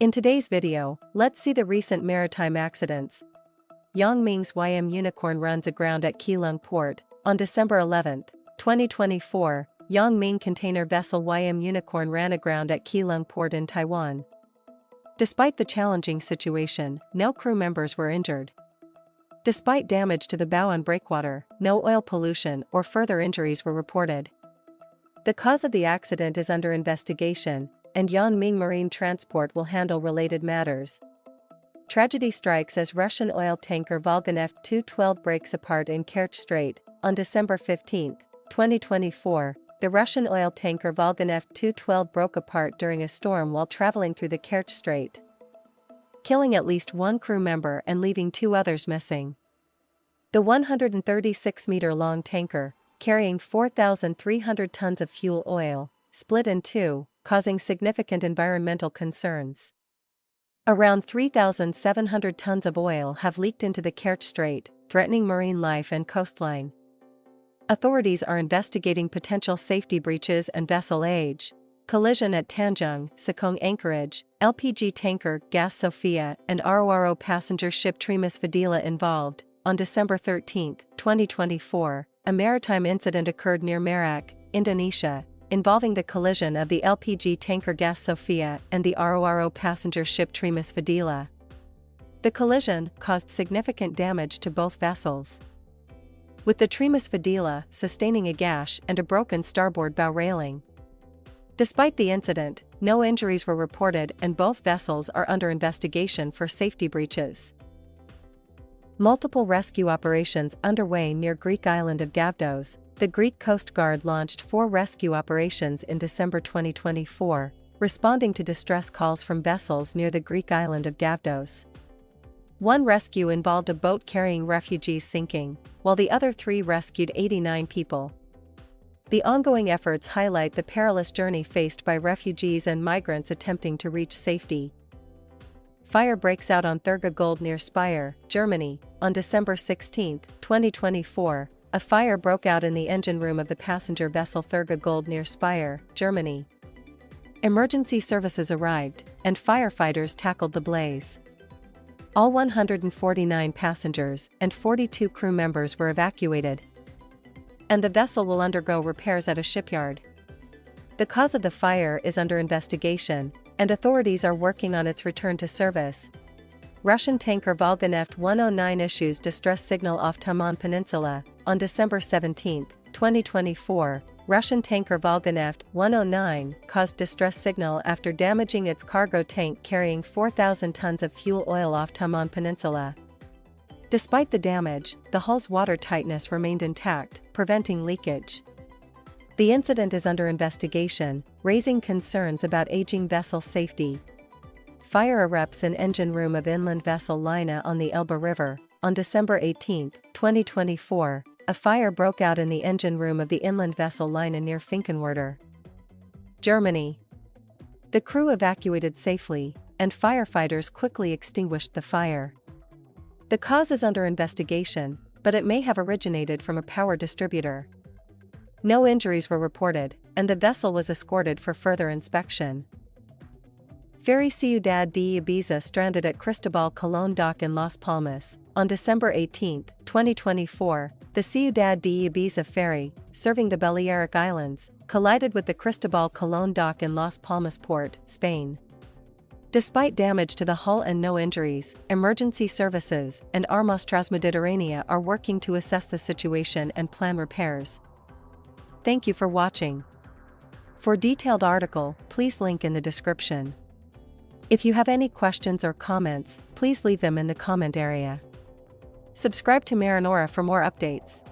In today's video, let's see the recent maritime accidents. Yangming's YM Unicorn runs aground at Keelung Port. On December 11, 2024, Yangming container vessel YM Unicorn ran aground at Keelung Port in Taiwan. Despite the challenging situation, no crew members were injured. Despite damage to the bow and breakwater, no oil pollution or further injuries were reported. The cause of the accident is under investigation, and Yangming Marine Transport will handle related matters. Tragedy strikes as Russian oil tanker Volga Neft 212 breaks apart in Kerch Strait. On December 15, 2024, the Russian oil tanker Volga Neft 212 broke apart during a storm while traveling through the Kerch Strait, killing at least one crew member and leaving two others missing. The 136-meter-long tanker, carrying 4,300 tons of fuel oil, split in two, causing significant environmental concerns. Around 3,700 tons of oil have leaked into the Kerch Strait, threatening marine life and coastline. Authorities are investigating potential safety breaches and vessel age. Collision at Tanjung, Sekong anchorage, LPG tanker Gas Sofia and RORO passenger ship Trimus Fadila involved. On December 13, 2024, a maritime incident occurred near Merak, Indonesia, involving the collision of the LPG tanker Gas Sofia and the RORO passenger ship Trimus Fadila. The collision caused significant damage to both vessels, with the Trimus Fadila sustaining a gash and a broken starboard bow railing. Despite the incident, no injuries were reported and both vessels are under investigation for safety breaches. Multiple rescue operations underway near Greek island of Gavdos. The Greek Coast Guard launched 4 rescue operations in December 2024, responding to distress calls from vessels near the Greek island of Gavdos. One rescue involved a boat carrying refugees sinking, while the other 3 rescued 89 people. The ongoing efforts highlight the perilous journey faced by refugees and migrants attempting to reach safety. Fire breaks out on Thurga Gold near Speyer, Germany. On December 16, 2024, a fire broke out in the engine room of the passenger vessel Thurga Gold near Speyer, Germany. Emergency services arrived, and firefighters tackled the blaze. All 149 passengers and 42 crew members were evacuated, and the vessel will undergo repairs at a shipyard. The cause of the fire is under investigation, and authorities are working on its return to service. Russian tanker Volga Neft 109 issues distress signal off Taman Peninsula. On December 17, 2024, Russian tanker Volga Neft 109 caused distress signal after damaging its cargo tank carrying 4,000 tons of fuel oil off Taman Peninsula. Despite the damage, the hull's water tightness remained intact, preventing leakage. The incident is under investigation, raising concerns about aging vessel safety. Fire erupts in engine room of inland vessel Lina on the Elbe River. On December 18, 2024, a fire broke out in the engine room of the inland vessel Lina near Finkenwerder, Germany. The crew evacuated safely, and firefighters quickly extinguished the fire. The cause is under investigation, but it may have originated from a power distributor. No injuries were reported, and the vessel was escorted for further inspection. Ferry Ciudad de Ibiza stranded at Cristobal Colón dock in Las Palmas. On December 18, 2024, the Ciudad de Ibiza ferry, serving the Balearic Islands, collided with the Cristobal Colón dock in Las Palmas port, Spain. Despite damage to the hull and no injuries, emergency services and Armas Transmediterranea are working to assess the situation and plan repairs. Thank you for watching. For detailed article, please link in the description. If you have any questions or comments, please leave them in the comment area. Subscribe to MarinAura for more updates.